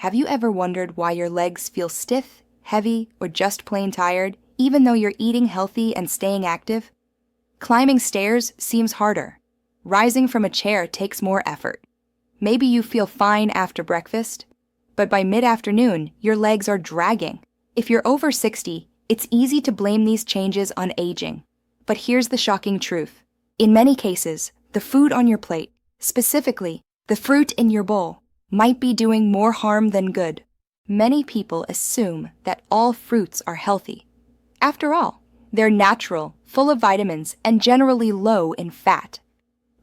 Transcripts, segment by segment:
Have you ever wondered why your legs feel stiff, heavy, or just plain tired, even though you're eating healthy and staying active? Climbing stairs seems harder. Rising from a chair takes more effort. Maybe you feel fine after breakfast, but by mid-afternoon, your legs are dragging. If you're over 60, it's easy to blame these changes on aging. But here's the shocking truth. In many cases, the food on your plate, specifically the fruit in your bowl, might be doing more harm than good. Many people assume that all fruits are healthy. After all, they're natural, full of vitamins, and generally low in fat.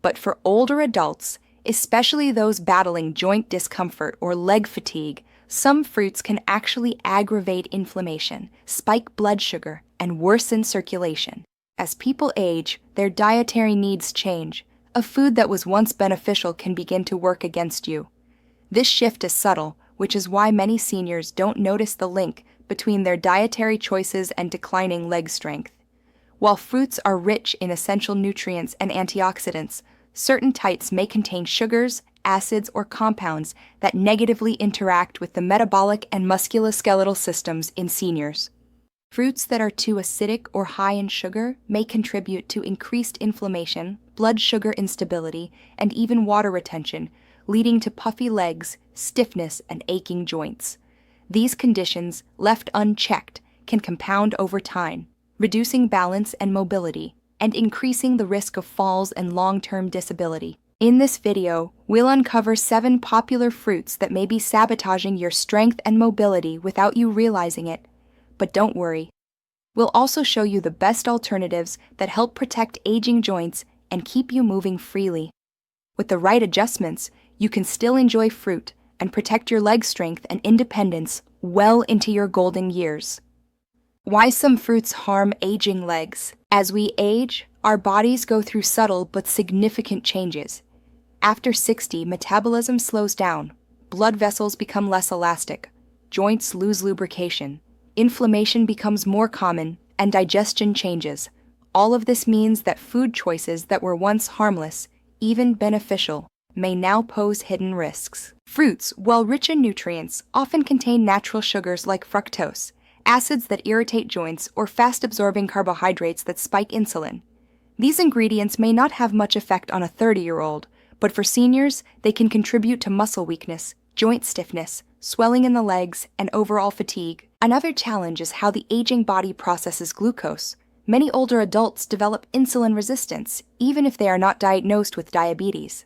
But for older adults, especially those battling joint discomfort or leg fatigue, some fruits can actually aggravate inflammation, spike blood sugar, and worsen circulation. As people age, their dietary needs change. A food that was once beneficial can begin to work against you. This shift is subtle, which is why many seniors don't notice the link between their dietary choices and declining leg strength. While fruits are rich in essential nutrients and antioxidants, certain types may contain sugars, acids, or compounds that negatively interact with the metabolic and musculoskeletal systems in seniors. Fruits that are too acidic or high in sugar may contribute to increased inflammation, blood sugar instability, and even water retention, leading to puffy legs, stiffness, and aching joints. These conditions, left unchecked, can compound over time, reducing balance and mobility, and increasing the risk of falls and long-term disability. In this video, we'll uncover 7 popular fruits that may be sabotaging your strength and mobility without you realizing it. But don't worry. We'll also show you the best alternatives that help protect aging joints and keep you moving freely. With the right adjustments, you can still enjoy fruit and protect your leg strength and independence well into your golden years. Why some fruits harm aging legs. As we age, our bodies go through subtle but significant changes. After 60, metabolism slows down, blood vessels become less elastic, joints lose lubrication, inflammation becomes more common, and digestion changes. All of this means that food choices that were once harmless, even beneficial, may now pose hidden risks. Fruits, while rich in nutrients, often contain natural sugars like fructose, acids that irritate joints, or fast-absorbing carbohydrates that spike insulin. These ingredients may not have much effect on a 30-year-old, but for seniors, they can contribute to muscle weakness, joint stiffness, swelling in the legs, and overall fatigue. Another challenge is how the aging body processes glucose. Many older adults develop insulin resistance, even if they are not diagnosed with diabetes.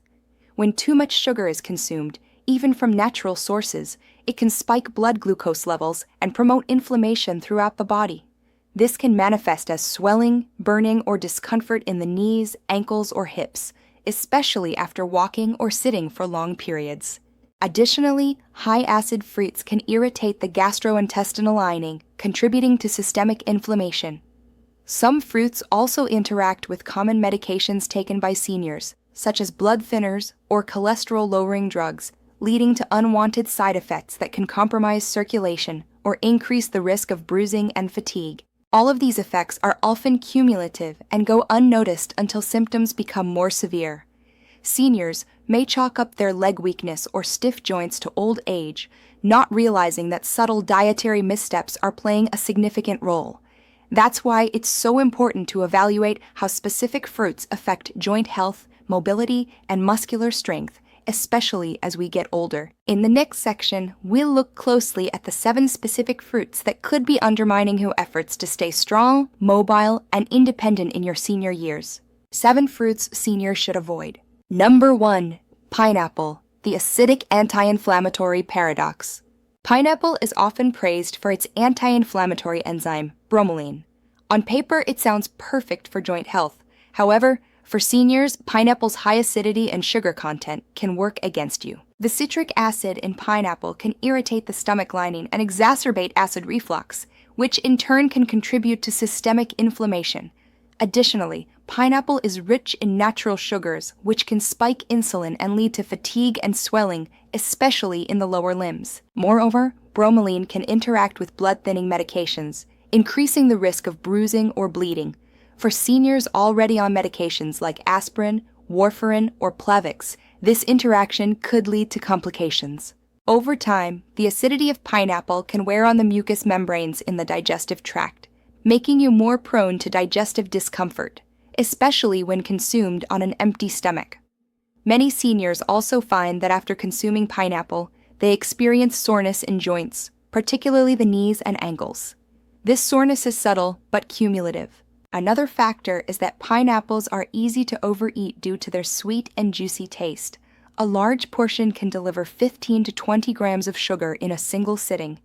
When too much sugar is consumed, even from natural sources, it can spike blood glucose levels and promote inflammation throughout the body. This can manifest as swelling, burning, or discomfort in the knees, ankles, or hips, especially after walking or sitting for long periods. Additionally, high-acid fruits can irritate the gastrointestinal lining, contributing to systemic inflammation. Some fruits also interact with common medications taken by seniors, such as blood thinners or cholesterol-lowering drugs, leading to unwanted side effects that can compromise circulation or increase the risk of bruising and fatigue. All of these effects are often cumulative and go unnoticed until symptoms become more severe. Seniors may chalk up their leg weakness or stiff joints to old age, not realizing that subtle dietary missteps are playing a significant role. That's why it's so important to evaluate how specific fruits affect joint health, mobility, and muscular strength, especially as we get older. In the next section, we'll look closely at the 7 specific fruits that could be undermining your efforts to stay strong, mobile, and independent in your senior years. 7 fruits seniors should avoid. Number 1. Pineapple, the acidic anti-inflammatory paradox. Pineapple is often praised for its anti-inflammatory enzyme, bromelain. On paper, it sounds perfect for joint health. However, for seniors, pineapple's high acidity and sugar content can work against you. The citric acid in pineapple can irritate the stomach lining and exacerbate acid reflux, which in turn can contribute to systemic inflammation. Additionally, pineapple is rich in natural sugars, which can spike insulin and lead to fatigue and swelling, especially in the lower limbs. Moreover, bromelain can interact with blood-thinning medications, increasing the risk of bruising or bleeding. For seniors already on medications like aspirin, warfarin, or Plavix, this interaction could lead to complications. Over time, the acidity of pineapple can wear on the mucous membranes in the digestive tract, making you more prone to digestive discomfort, especially when consumed on an empty stomach. Many seniors also find that after consuming pineapple, they experience soreness in joints, particularly the knees and ankles. This soreness is subtle but cumulative. Another factor is that pineapples are easy to overeat due to their sweet and juicy taste. A large portion can deliver 15 to 20 grams of sugar in a single sitting.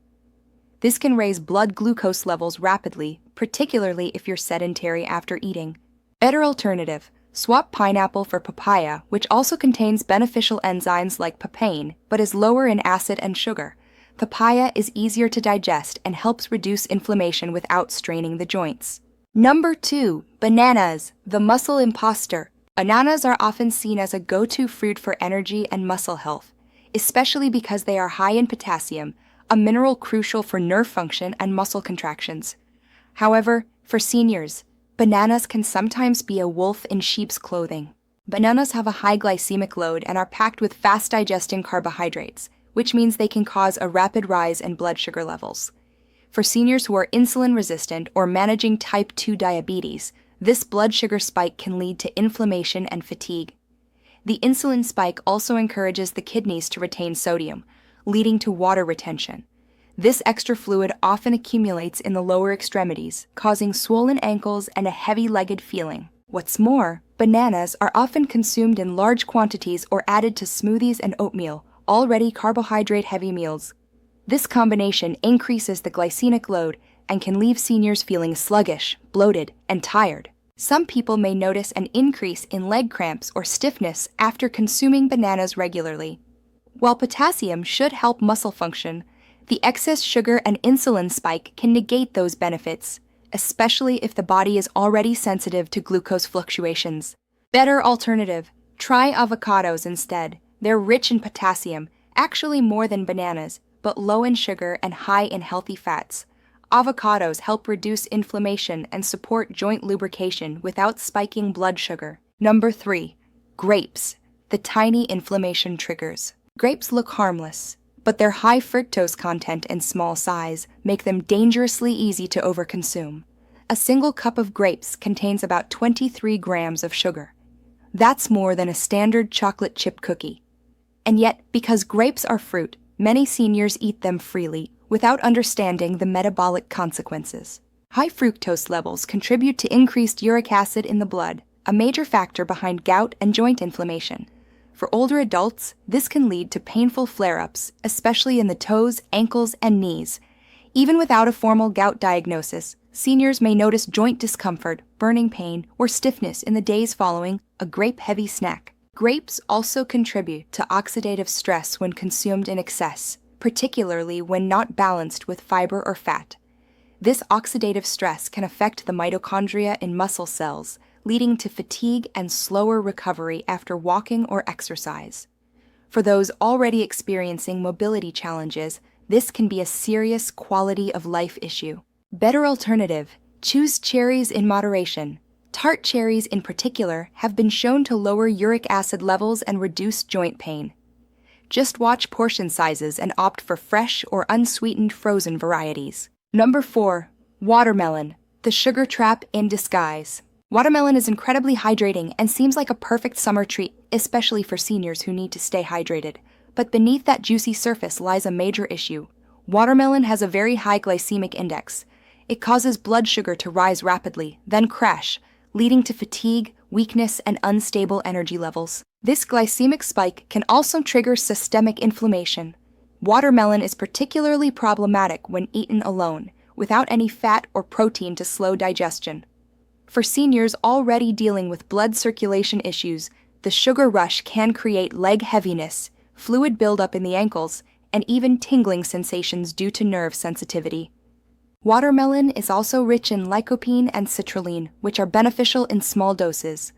This can raise blood glucose levels rapidly, particularly if you're sedentary after eating. Better alternative: swap pineapple for papaya, which also contains beneficial enzymes like papain, but is lower in acid and sugar. Papaya is easier to digest and helps reduce inflammation without straining the joints. Number 2. Bananas, the muscle imposter. Bananas are often seen as a go-to fruit for energy and muscle health, especially because they are high in potassium, a mineral crucial for nerve function and muscle contractions. However, for seniors, bananas can sometimes be a wolf in sheep's clothing. Bananas have a high glycemic load and are packed with fast-digesting carbohydrates, which means they can cause a rapid rise in blood sugar levels. For seniors who are insulin-resistant or managing type 2 diabetes, this blood sugar spike can lead to inflammation and fatigue. The insulin spike also encourages the kidneys to retain sodium, leading to water retention. This extra fluid often accumulates in the lower extremities, causing swollen ankles and a heavy-legged feeling. What's more, bananas are often consumed in large quantities or added to smoothies and oatmeal, already carbohydrate-heavy meals. This combination increases the glycemic load and can leave seniors feeling sluggish, bloated, and tired. Some people may notice an increase in leg cramps or stiffness after consuming bananas regularly. While potassium should help muscle function, the excess sugar and insulin spike can negate those benefits, especially if the body is already sensitive to glucose fluctuations. Better alternative: try avocados instead. They're rich in potassium, actually more than bananas, but low in sugar and high in healthy fats. Avocados help reduce inflammation and support joint lubrication without spiking blood sugar. Number 3. Grapes, the tiny inflammation triggers. Grapes look harmless, but their high fructose content and small size make them dangerously easy to overconsume. A single cup of grapes contains about 23 grams of sugar. That's more than a standard chocolate chip cookie. And yet, because grapes are fruit, many seniors eat them freely without understanding the metabolic consequences. High fructose levels contribute to increased uric acid in the blood, a major factor behind gout and joint inflammation. For older adults, this can lead to painful flare-ups, especially in the toes, ankles, and knees. Even without a formal gout diagnosis, seniors may notice joint discomfort, burning pain, or stiffness in the days following a grape-heavy snack. Grapes also contribute to oxidative stress when consumed in excess, particularly when not balanced with fiber or fat. This oxidative stress can affect the mitochondria in muscle cells, leading to fatigue and slower recovery after walking or exercise. For those already experiencing mobility challenges, this can be a serious quality of life issue. Better alternative: choose cherries in moderation. Tart cherries in particular have been shown to lower uric acid levels and reduce joint pain. Just watch portion sizes and opt for fresh or unsweetened frozen varieties. Number 4. Watermelon, the sugar trap in disguise. Watermelon is incredibly hydrating and seems like a perfect summer treat, especially for seniors who need to stay hydrated. But beneath that juicy surface lies a major issue. Watermelon has a very high glycemic index. It causes blood sugar to rise rapidly, then crash, leading to fatigue, weakness, and unstable energy levels. This glycemic spike can also trigger systemic inflammation. Watermelon is particularly problematic when eaten alone, without any fat or protein to slow digestion. For seniors already dealing with blood circulation issues, the sugar rush can create leg heaviness, fluid buildup in the ankles, and even tingling sensations due to nerve sensitivity. Watermelon is also rich in lycopene and citrulline, which are beneficial in small doses.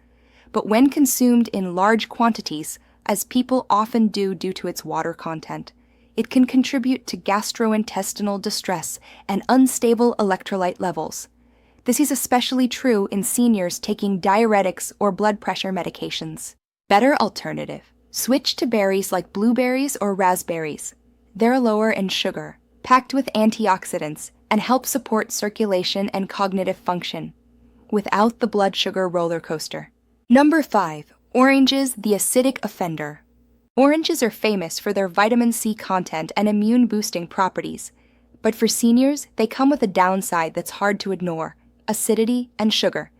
But when consumed in large quantities, as people often do due to its water content, it can contribute to gastrointestinal distress and unstable electrolyte levels. This is especially true in seniors taking diuretics or blood pressure medications. Better alternative: switch to berries like blueberries or raspberries. They're lower in sugar, packed with antioxidants, and help support circulation and cognitive function, without the blood sugar roller coaster. Number 5. Oranges, the acidic offender. Oranges are famous for their vitamin C content and immune-boosting properties, but for seniors, they come with a downside that's hard to ignore: acidity and sugar.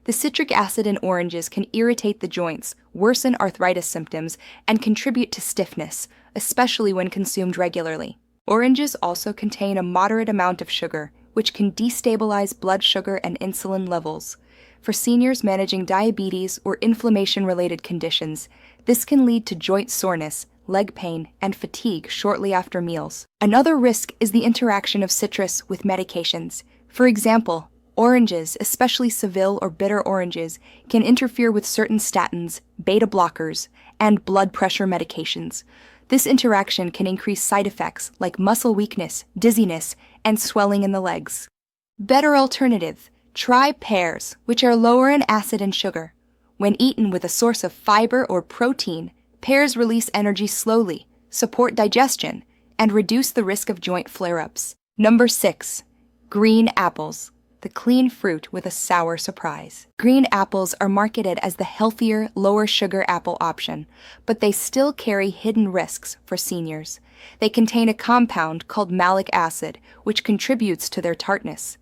The citric acid in oranges can irritate the joints, worsen arthritis symptoms, and contribute to stiffness, especially when consumed regularly. Oranges also contain a moderate amount of sugar, which can destabilize blood sugar and insulin levels. For seniors managing diabetes or inflammation-related conditions, this can lead to joint soreness, leg pain, and fatigue shortly after meals. Another risk is the interaction of citrus with medications. For example, oranges, especially Seville or bitter oranges, can interfere with certain statins, beta blockers, and blood pressure medications. This interaction can increase side effects like muscle weakness, dizziness, and swelling in the legs. Better alternative: try pears, which are lower in acid and sugar. When eaten with a source of fiber or protein, pears release energy slowly, support digestion, and reduce the risk of joint flare-ups. Number 6. Green apples, the clean fruit with a sour surprise. Green apples are marketed as the healthier, lower-sugar apple option, but they still carry hidden risks for seniors. They contain a compound called malic acid, which contributes to their tartness.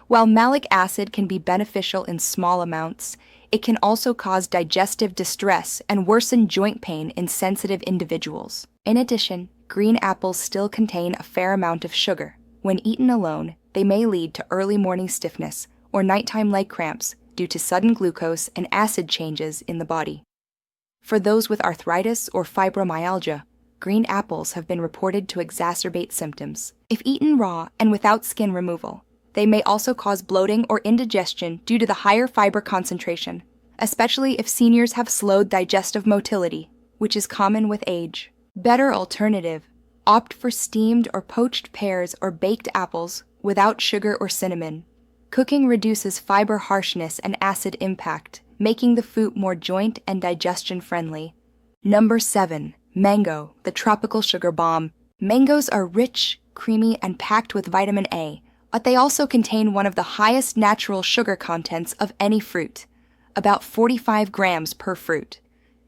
While malic acid can be beneficial in small amounts, it can also cause digestive distress and worsen joint pain in sensitive individuals. In addition, green apples still contain a fair amount of sugar. When eaten alone, they may lead to early morning stiffness or nighttime leg cramps due to sudden glucose and acid changes in the body. For those with arthritis or fibromyalgia, green apples have been reported to exacerbate symptoms. If eaten raw and without skin removal, they may also cause bloating or indigestion due to the higher fiber concentration, especially if seniors have slowed digestive motility, which is common with age. Better alternative: opt for steamed or poached pears or baked apples without sugar or cinnamon. Cooking reduces fiber harshness and acid impact, making the food more joint and digestion friendly. Number 7. Mango, the tropical sugar bomb. Mangoes are rich, creamy, and packed with vitamin A, but they also contain one of the highest natural sugar contents of any fruit, about 45 grams per fruit.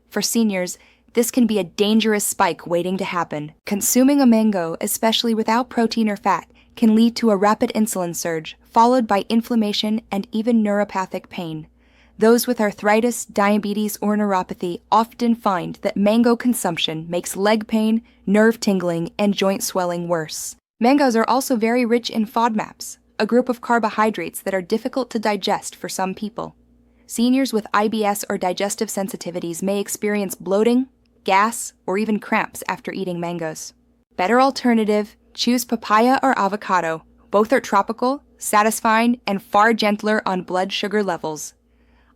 For seniors, this can be a dangerous spike waiting to happen. Consuming a mango, especially without protein or fat, can lead to a rapid insulin surge, followed by inflammation and even neuropathic pain. Those with arthritis, diabetes, or neuropathy often find that mango consumption makes leg pain, nerve tingling, and joint swelling worse. Mangoes are also very rich in FODMAPs, a group of carbohydrates that are difficult to digest for some people. Seniors with IBS or digestive sensitivities may experience bloating, gas, or even cramps after eating mangoes. Better alternative: choose papaya or avocado. Both are tropical, satisfying, and far gentler on blood sugar levels.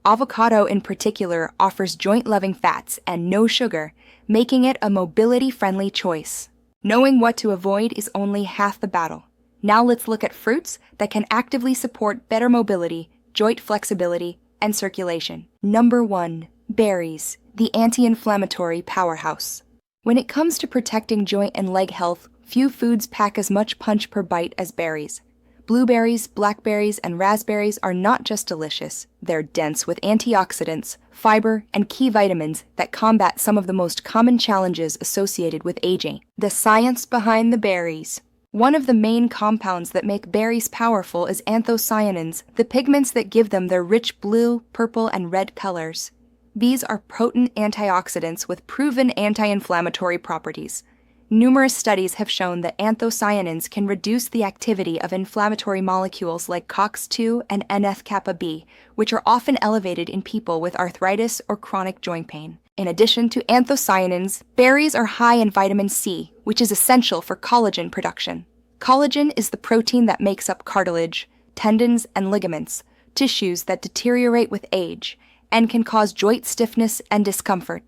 Avocado in particular offers joint-loving fats and no sugar, making it a mobility-friendly choice. Knowing what to avoid is only half the battle. Now let's look at fruits that can actively support better mobility, joint flexibility, and circulation. Number 1. Berries, the anti-inflammatory powerhouse. When it comes to protecting joint and leg health, few foods pack as much punch per bite as berries. Blueberries, blackberries, and raspberries are not just delicious, they're dense with antioxidants, fiber, and key vitamins that combat some of the most common challenges associated with aging. The science behind the berries. One of the main compounds that make berries powerful is anthocyanins, the pigments that give them their rich blue, purple, and red colors. These are potent antioxidants with proven anti-inflammatory properties. Numerous studies have shown that anthocyanins can reduce the activity of inflammatory molecules like COX-2 and NF-kappa B, which are often elevated in people with arthritis or chronic joint pain. In addition to anthocyanins, berries are high in vitamin C, which is essential for collagen production. Collagen is the protein that makes up cartilage, tendons, and ligaments, tissues that deteriorate with age, and can cause joint stiffness and discomfort.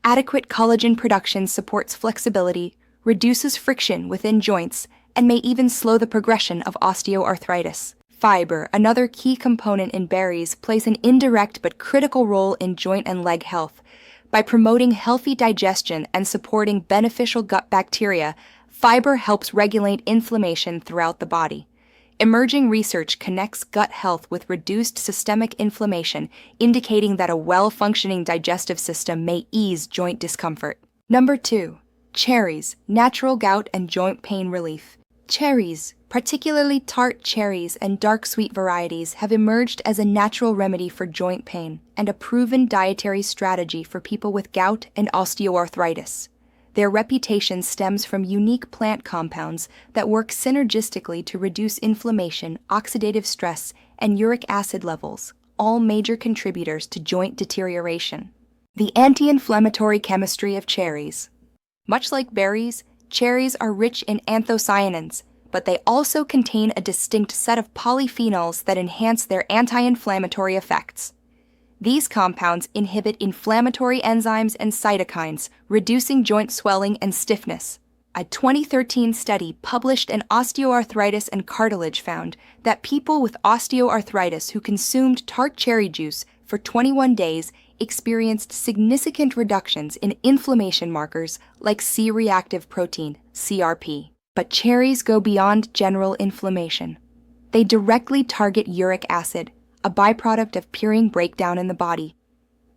Adequate collagen production supports flexibility, reduces friction within joints, and may even slow the progression of osteoarthritis. Fiber, another key component in berries, plays an indirect but critical role in joint and leg health. By promoting healthy digestion and supporting beneficial gut bacteria, Fiber helps regulate inflammation throughout the body. Emerging research connects gut health with reduced systemic inflammation, indicating that a well-functioning digestive system may ease joint discomfort. Number 2. Cherries, natural gout and joint pain relief. Cherries, particularly tart cherries and dark sweet varieties, have emerged as a natural remedy for joint pain and a proven dietary strategy for people with gout and osteoarthritis. Their reputation stems from unique plant compounds that work synergistically to reduce inflammation, oxidative stress, and uric acid levels, all major contributors to joint deterioration. The anti-inflammatory chemistry of cherries. Much like berries, cherries are rich in anthocyanins, but they also contain a distinct set of polyphenols that enhance their anti-inflammatory effects. These compounds inhibit inflammatory enzymes and cytokines, reducing joint swelling and stiffness. A 2013 study published in Osteoarthritis and Cartilage found that people with osteoarthritis who consumed tart cherry juice for 21 days experienced significant reductions in inflammation markers like C-reactive protein, CRP. But cherries go beyond general inflammation. They directly target uric acid, a byproduct of purine breakdown in the body.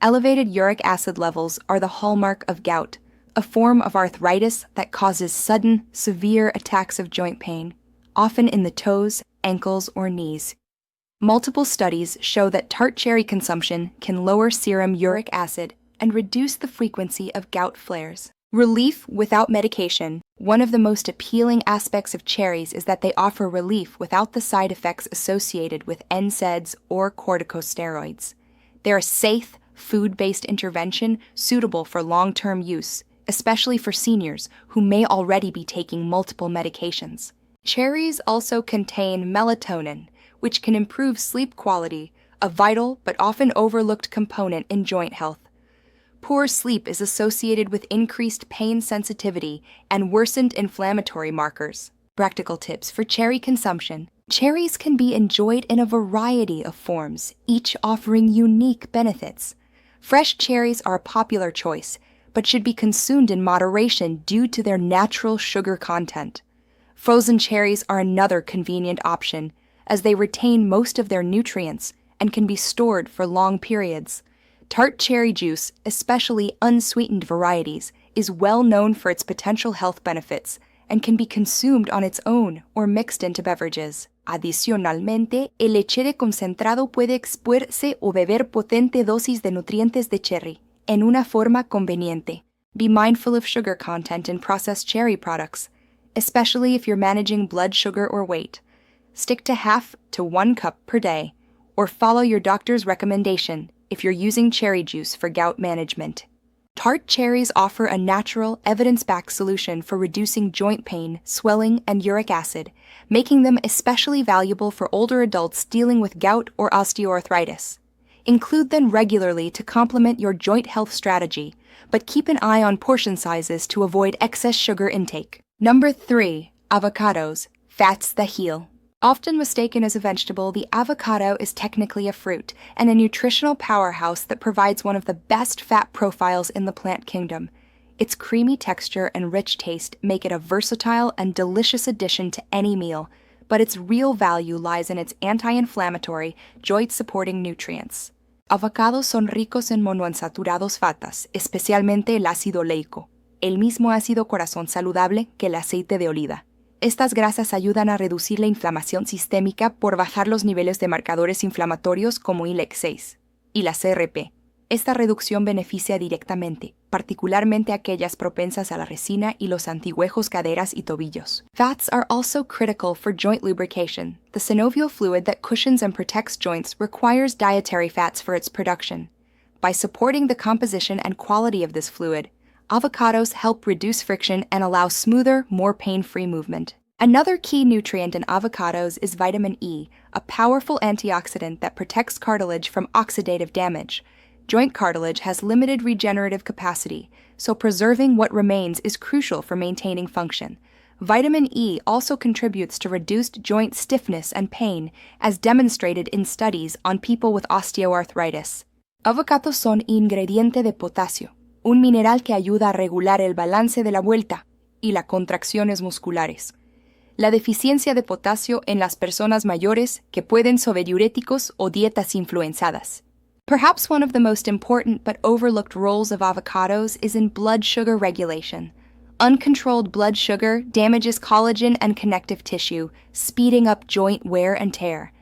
Elevated uric acid levels are the hallmark of gout, a form of arthritis that causes sudden, severe attacks of joint pain, often in the toes, ankles, or knees. Multiple studies show that tart cherry consumption can lower serum uric acid and reduce the frequency of gout flares. Relief without medication. One of the most appealing aspects of cherries is that they offer relief without the side effects associated with NSAIDs or corticosteroids. They're a safe, food-based intervention suitable for long-term use, especially for seniors who may already be taking multiple medications. Cherries also contain melatonin, which can improve sleep quality, a vital but often overlooked component in joint health. Poor sleep is associated with increased pain sensitivity and worsened inflammatory markers. Practical tips for cherry consumption. Cherries can be enjoyed in a variety of forms, each offering unique benefits. Fresh cherries are a popular choice, but should be consumed in moderation due to their natural sugar content. Frozen cherries are another convenient option, as they retain most of their nutrients and can be stored for long periods. Tart cherry juice, especially unsweetened varieties, is well known for its potential health benefits and can be consumed on its own or mixed into beverages. Adicionalmente, el leche concentrado puede expuerse o beber potente dosis de nutrientes de cherry, en una forma conveniente. Be mindful of sugar content in processed cherry products, especially if you're managing blood sugar or weight. Stick to half to 1 cup per day, or follow your doctor's recommendation if you're using cherry juice for gout management. Tart cherries offer a natural, evidence-backed solution for reducing joint pain, swelling, and uric acid, making them especially valuable for older adults dealing with gout or osteoarthritis. Include them regularly to complement your joint health strategy, but keep an eye on portion sizes to avoid excess sugar intake. Number 3. Avocados, fats that heal. Often mistaken as a vegetable, the avocado is technically a fruit and a nutritional powerhouse that provides one of the best fat profiles in the plant kingdom. Its creamy texture and rich taste make it a versatile and delicious addition to any meal, but its real value lies in its anti-inflammatory, joint-supporting nutrients. Avocados son ricos en monoinsaturados fatas, especialmente el ácido oleico, el mismo ácido corazón saludable que el aceite de oliva. Estas grasas ayudan a reducir la inflamación sistémica por bajar los niveles de marcadores inflamatorios como ILEC-6 y la CRP. Esta reducción beneficia directamente, particularmente aquellas propensas a la resina y los antihuejos caderas y tobillos. Fats are also critical for joint lubrication. The synovial fluid that cushions and protects joints requires dietary fats for its production. By supporting the composition and quality of this fluid, avocados help reduce friction and allow smoother, more pain-free movement. Another key nutrient in avocados is vitamin E, a powerful antioxidant that protects cartilage from oxidative damage. Joint cartilage has limited regenerative capacity, so preserving what remains is crucial for maintaining function. Vitamin E also contributes to reduced joint stiffness and pain, as demonstrated in studies on people with osteoarthritis. Avocados son ingrediente de potasio, un mineral que ayuda a regular el balance de la vuelta, y las contracciones musculares. La deficiencia de potasio en las personas mayores que pueden sobre diuréticos o dietas influenzadas. Perhaps one of the most important but overlooked roles of avocados is in blood sugar regulation. Uncontrolled blood sugar damages collagen and connective tissue, speeding up joint wear and tear.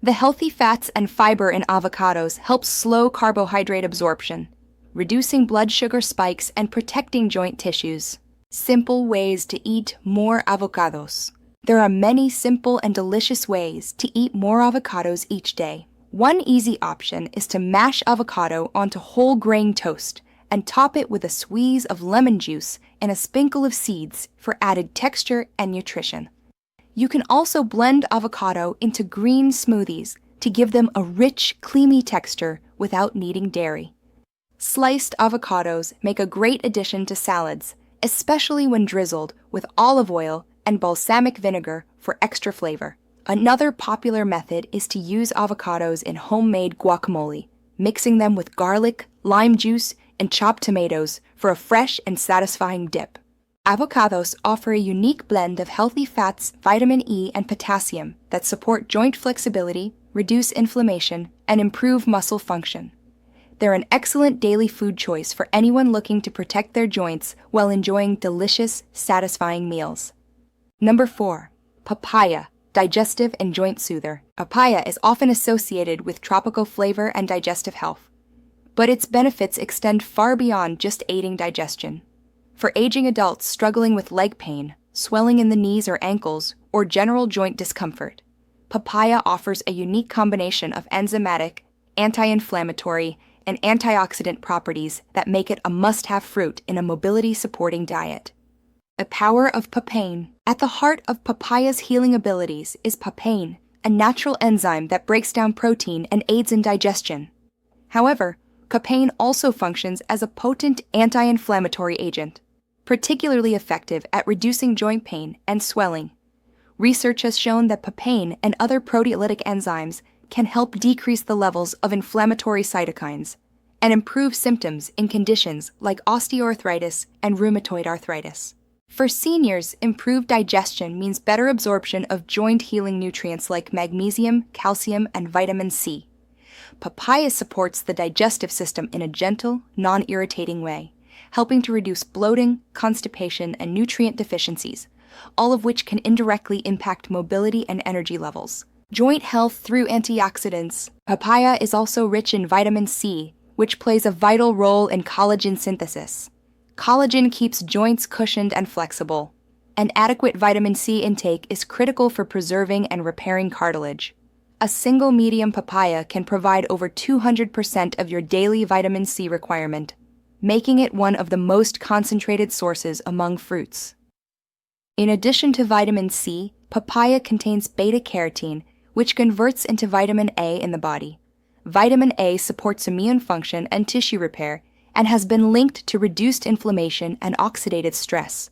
The healthy fats and fiber in avocados help slow carbohydrate absorption, reducing blood sugar spikes and protecting joint tissues. Simple ways to eat more avocados. There are many simple and delicious ways to eat more avocados each day. One easy option is to mash avocado onto whole grain toast and top it with a squeeze of lemon juice and a sprinkle of seeds for added texture and nutrition. You can also blend avocado into green smoothies to give them a rich, creamy texture without needing dairy. Sliced avocados make a great addition to salads, especially when drizzled with olive oil and balsamic vinegar for extra flavor. Another popular method is to use avocados in homemade guacamole, mixing them with garlic, lime juice, and chopped tomatoes for a fresh and satisfying dip. Avocados offer a unique blend of healthy fats, vitamin E, and potassium that support joint flexibility, reduce inflammation, and improve muscle function. They're an excellent daily food choice for anyone looking to protect their joints while enjoying delicious, satisfying meals. Number 4. Papaya, digestive and joint soother. Papaya is often associated with tropical flavor and digestive health, but its benefits extend far beyond just aiding digestion. For aging adults struggling with leg pain, swelling in the knees or ankles, or general joint discomfort, papaya offers a unique combination of enzymatic, anti-inflammatory, and antioxidant properties that make it a must-have fruit in a mobility-supporting diet. The power of papain. At the heart of papaya's healing abilities is papain, a natural enzyme that breaks down protein and aids in digestion. However, papain also functions as a potent anti-inflammatory agent, particularly effective at reducing joint pain and swelling. Research has shown that papain and other proteolytic enzymes can help decrease the levels of inflammatory cytokines and improve symptoms in conditions like osteoarthritis and rheumatoid arthritis. For seniors, improved digestion means better absorption of joint-healing nutrients like magnesium, calcium, and vitamin C. Papaya supports the digestive system in a gentle, non-irritating way, helping to reduce bloating, constipation, and nutrient deficiencies, all of which can indirectly impact mobility and energy levels. Joint health through antioxidants. Papaya is also rich in vitamin C, which plays a vital role in collagen synthesis. Collagen keeps joints cushioned and flexible. An adequate vitamin C intake is critical for preserving and repairing cartilage. A single medium papaya can provide over 200% of your daily vitamin C requirement, making it one of the most concentrated sources among fruits. In addition to vitamin C, papaya contains beta-carotene, which converts into vitamin A in the body. Vitamin A supports immune function and tissue repair and has been linked to reduced inflammation and oxidative stress.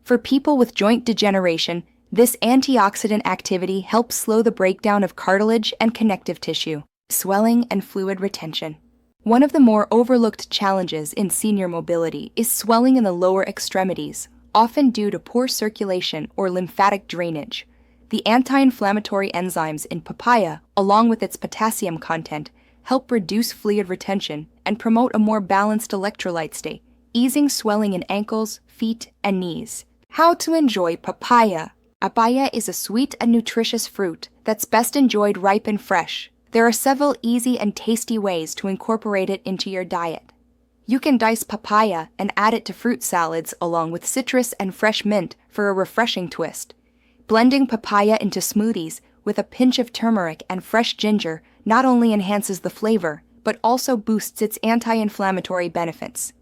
For people with joint degeneration, this antioxidant activity helps slow the breakdown of cartilage and connective tissue, swelling and fluid retention. One of the more overlooked challenges in senior mobility is swelling in the lower extremities, often due to poor circulation or lymphatic drainage. The anti-inflammatory enzymes in papaya, along with its potassium content, help reduce fluid retention and promote a more balanced electrolyte state, easing swelling in ankles, feet, and knees. How to enjoy papaya. Papaya is a sweet and nutritious fruit that's best enjoyed ripe and fresh. There are several easy and tasty ways to incorporate it into your diet. You can dice papaya and add it to fruit salads along with citrus and fresh mint for a refreshing twist. Blending papaya into smoothies with a pinch of turmeric and fresh ginger not only enhances the flavor, but also boosts its anti-inflammatory benefits.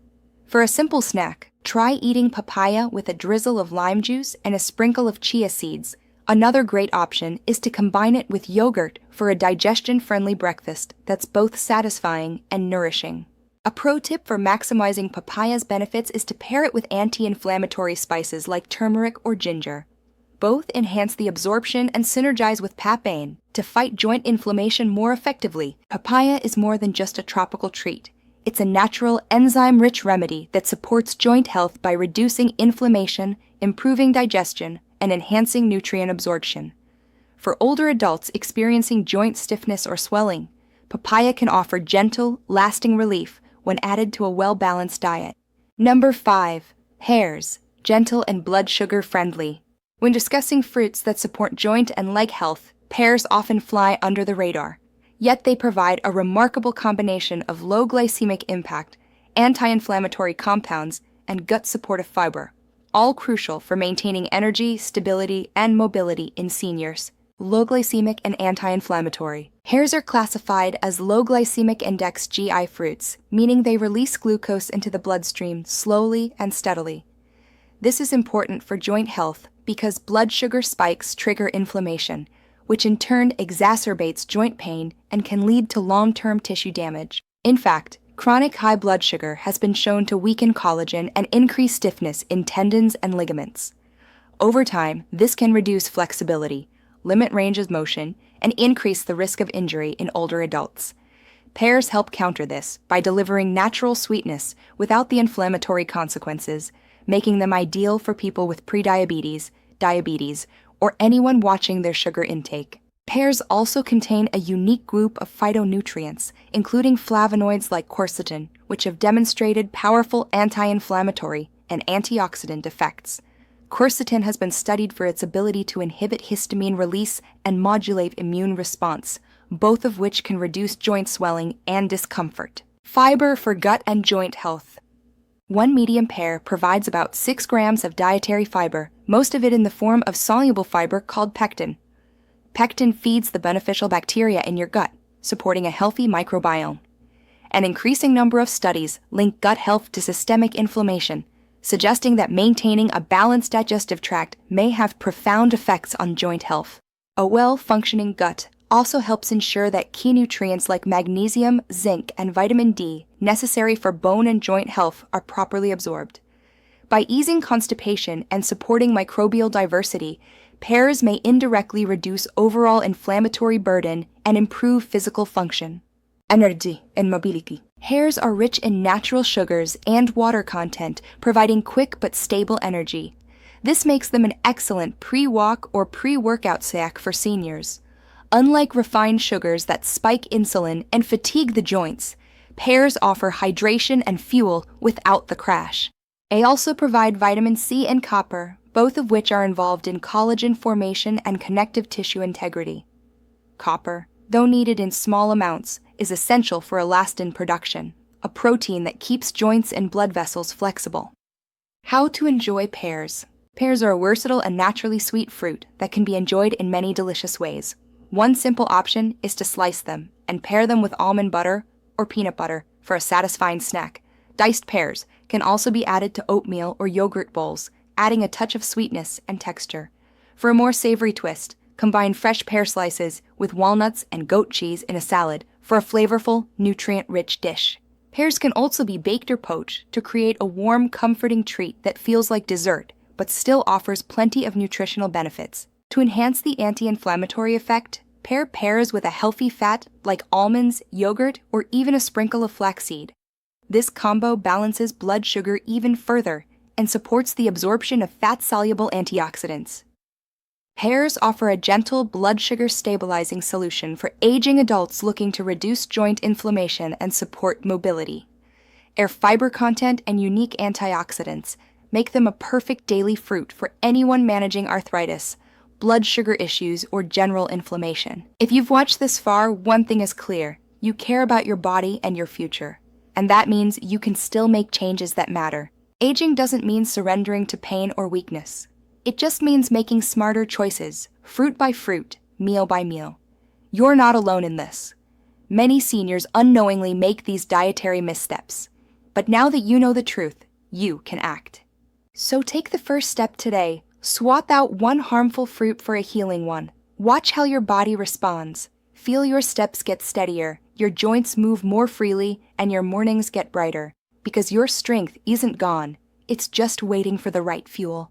For a simple snack, try eating papaya with a drizzle of lime juice and a sprinkle of chia seeds. Another great option is to combine it with yogurt for a digestion-friendly breakfast that's both satisfying and nourishing. A pro tip for maximizing papaya's benefits is to pair it with anti-inflammatory spices like turmeric or ginger. Both enhance the absorption and synergize with papain to fight joint inflammation more effectively. Papaya is more than just a tropical treat. It's a natural, enzyme-rich remedy that supports joint health by reducing inflammation, improving digestion, and enhancing nutrient absorption. For older adults experiencing joint stiffness or swelling, papaya can offer gentle, lasting relief when added to a well-balanced diet. Number 5. Pears, gentle and blood sugar friendly. When discussing fruits that support joint and leg health, pears often fly under the radar. Yet they provide a remarkable combination of low glycemic impact, anti-inflammatory compounds, and gut-supportive fiber, all crucial for maintaining energy, stability, and mobility in seniors. Low glycemic and anti-inflammatory. Pears are classified as low glycemic index GI fruits, meaning they release glucose into the bloodstream slowly and steadily. This is important for joint health because blood sugar spikes trigger inflammation, which in turn exacerbates joint pain and can lead to long-term tissue damage. In fact, chronic high blood sugar has been shown to weaken collagen and increase stiffness in tendons and ligaments. Over time, this can reduce flexibility, limit range of motion, and increase the risk of injury in older adults. Pears help counter this by delivering natural sweetness without the inflammatory consequences, making them ideal for people with prediabetes, diabetes, or anyone watching their sugar intake. Pears also contain a unique group of phytonutrients, including flavonoids like quercetin, which have demonstrated powerful anti-inflammatory and antioxidant effects. Quercetin has been studied for its ability to inhibit histamine release and modulate immune response, both of which can reduce joint swelling and discomfort. Fiber for gut and joint health. One medium pear provides about 6 grams of dietary fiber, most of it in the form of soluble fiber called pectin. Pectin feeds the beneficial bacteria in your gut, supporting a healthy microbiome. An increasing number of studies link gut health to systemic inflammation, suggesting that maintaining a balanced digestive tract may have profound effects on joint health. A well-functioning gut also helps ensure that key nutrients like magnesium, zinc, and vitamin D necessary for bone and joint health are properly absorbed. By easing constipation and supporting microbial diversity, pears may indirectly reduce overall inflammatory burden and improve physical function. Energy and mobility. Pears are rich in natural sugars and water content, providing quick but stable energy. This makes them an excellent pre-walk or pre-workout snack for seniors. Unlike refined sugars that spike insulin and fatigue the joints, pears offer hydration and fuel without the crash. They also provide vitamin C and copper, both of which are involved in collagen formation and connective tissue integrity. Copper, though needed in small amounts, is essential for elastin production, a protein that keeps joints and blood vessels flexible. How to enjoy pears. Pears are a versatile and naturally sweet fruit that can be enjoyed in many delicious ways. One simple option is to slice them and pair them with almond butter or peanut butter for a satisfying snack. Diced pears can also be added to oatmeal or yogurt bowls, adding a touch of sweetness and texture. For a more savory twist, combine fresh pear slices with walnuts and goat cheese in a salad for a flavorful, nutrient-rich dish. Pears can also be baked or poached to create a warm, comforting treat that feels like dessert, but still offers plenty of nutritional benefits. To enhance the anti-inflammatory effect, pair pears with a healthy fat like almonds, yogurt, or even a sprinkle of flaxseed. This combo balances blood sugar even further and supports the absorption of fat-soluble antioxidants. Pears offer a gentle blood sugar stabilizing solution for aging adults looking to reduce joint inflammation and support mobility. Their fiber content and unique antioxidants make them a perfect daily fruit for anyone managing arthritis, blood sugar issues, or general inflammation. If you've watched this far, one thing is clear: you care about your body and your future. And that means you can still make changes that matter. Aging doesn't mean surrendering to pain or weakness. It just means making smarter choices, fruit by fruit, meal by meal. You're not alone in this. Many seniors unknowingly make these dietary missteps. But now that you know the truth, you can act. So take the first step today. Swap out one harmful fruit for a healing one. Watch how your body responds. Feel your steps get steadier, your joints move more freely, and your mornings get brighter. Because your strength isn't gone, it's just waiting for the right fuel.